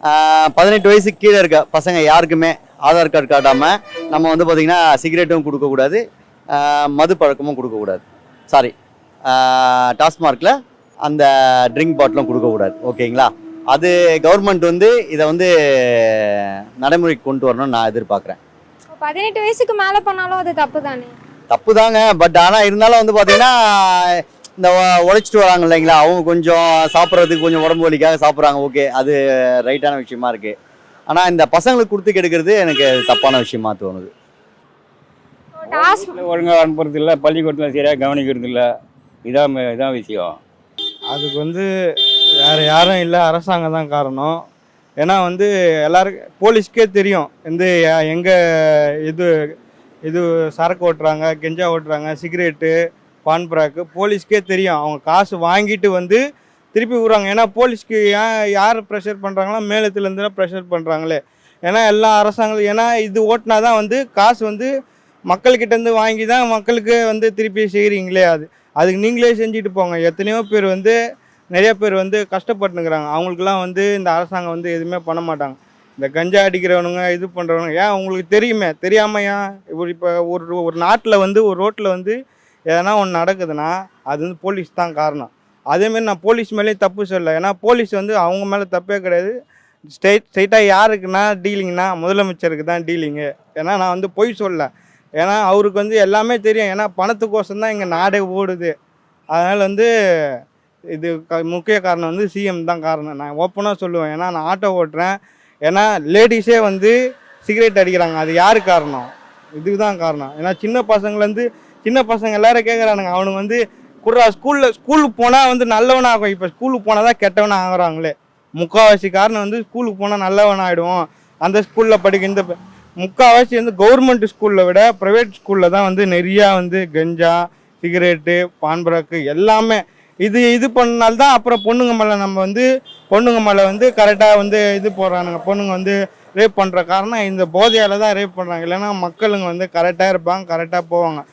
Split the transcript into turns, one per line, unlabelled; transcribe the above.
18 வயசுக்கு கீழே இருக்க பசங்க யாருக்குமே ஆதார் கார்டு காட்டாமல் நம்ம வந்து பார்த்திங்கன்னா சிகரெட்டும் கொடுக்கக்கூடாது, மது பழக்கமும் கொடுக்கக்கூடாது. சாரி, டாஸ்மார்க்கில் அந்த ட்ரிங்க் பாட்டிலும் கொடுக்கக்கூடாது. ஓகேங்களா? அது கவர்மெண்ட் வந்து இதை வந்து நடைமுறைக்கு கொண்டு வரணும்னு நான் எதிர்பார்க்குறேன்.
18 வயசுக்கு மேலே பண்ணாலும் அது தப்பு தானே?
தப்பு தாங்க. பட் ஆனால் இருந்தாலும் வந்து பார்த்திங்கன்னா இந்த உழைச்சிட்டு வராங்க இல்லைங்களா, அவங்க கொஞ்சம் சாப்பிட்றதுக்கு கொஞ்சம் உடம்பு வலிக்காக சாப்பிட்றாங்க. ஓகே, அது ரைட்டான விஷயமா இருக்குது. ஆனால் இந்த பசங்களுக்கு கொடுத்து கெடுக்கிறது எனக்கு தப்பான விஷயமா தோணுது.
ஒழுங்காக அனுப்புறது இல்லை, பள்ளிக்கூடத்தில் சரியாக கவனிக்கிறது இல்லை. இதான் விஷயம்.
அதுக்கு வந்து வேறு யாரும் இல்லை, அரசாங்கம் தான் காரணம். ஏன்னா வந்து எல்லாருக்கும் போலீஸ்க்கே தெரியும் வந்து எங்கே இது சரக்கு ஓட்டுறாங்க, கெஞ்சா ஓட்டுறாங்க, சிகரெட்டு, பான்பராக்கு போலீஸ்க்கே தெரியும். அவங்க காசு வாங்கிட்டு வந்து திருப்பி விடுறாங்க. ஏன்னா போலீஸ்க்கு யார் ப்ரெஷர் பண்ணுறாங்களோ மேலத்துலேருந்து தான் ப்ரெஷர் பண்ணுறாங்களே. ஏன்னா எல்லா அரசாங்கம் ஏன்னா இது ஓட்டினா தான் வந்து காசு வந்து மக்கள்கிட்டேருந்து வாங்கி தான் மக்களுக்கு வந்து திருப்பி செய்கிறீங்களே. அதுக்கு நீங்களே செஞ்சுட்டு போங்க. எத்தனையோ பேர் வந்து நிறைய பேர் வந்து கஷ்டப்பட்டுங்கிறாங்க. அவங்களுக்குலாம் வந்து இந்த அரசாங்கம் வந்து எதுவுமே பண்ண மாட்டாங்க. இந்த கஞ்சா அடிக்கிறவனுங்க இது பண்ணுறவனுங்க ஏன் உங்களுக்கு தெரியுமே, தெரியாமல் ஏன் இப்போ ஒரு நாட்டில் வந்து ஒரு ரோட்டில் வந்து எதனா ஒன்று நடக்குதுன்னா அது வந்து போலீஸ் தான் காரணம். அதேமாரி நான் போலீஸ் மேலேயும் தப்பு சொல்ல. ஏன்னா போலீஸ் வந்து அவங்க மேலே தப்பே கிடையாது. ஸ்ட்ரைட்டாக யாருக்குன்னா டீலிங்னா முதலமைச்சருக்கு தான் டீலிங்கு. ஏன்னா நான் வந்து பொய் சொல்ல. ஏன்னா அவருக்கு வந்து எல்லாமே தெரியும். ஏன்னா பணத்துக்கோசம் தான் இங்கே நாடே ஓடுது. அதனால் வந்து இது முக்கிய காரணம் வந்து சிஎம் தான் காரணம். நான் ஓப்பனாக சொல்லுவேன். ஏன்னா நான் ஆட்டோ ஓட்டுறேன். ஏன்னா லேடிஸே வந்து சிகரெட் அடிக்கிறாங்க. அது யார் காரணம்? இதுக்கு தான் காரணம். ஏன்னா சின்ன பசங்க எல்லோரும் கேட்குறானுங்க. அவனுக்கு வந்து ஸ்கூலுக்கு போனால் வந்து நல்லவனாகும். இப்போ ஸ்கூலுக்கு போனால் தான் கெட்டவனாக ஆகுறாங்களே. முக்கால்வாசி காரணம் வந்து ஸ்கூலுக்கு போனால் நல்லவன் ஆகிடுவோம். அந்த ஸ்கூலில் படிக்க இந்த முக்கால்வாசி வந்து கவர்மெண்ட் ஸ்கூலில் விட ப்ரைவேட் ஸ்கூலில் தான் வந்து நிறையா வந்து கஞ்சா, சிகரெட்டு, பான்பராக்கு எல்லாமே இது பண்ணால்தான் அப்புறம் பொண்ணுங்க மேலே வந்து கரெக்டாக வந்து இது போடுறானுங்க. பொண்ணுங்க வந்து ரேப் பண்ணுற காரணம் இந்த போதையால் தான் ரேப் பண்ணுறாங்க. இல்லைன்னா மக்களுங்க வந்து கரெக்டாக இருப்பாங்க, கரெக்டாக போவாங்க.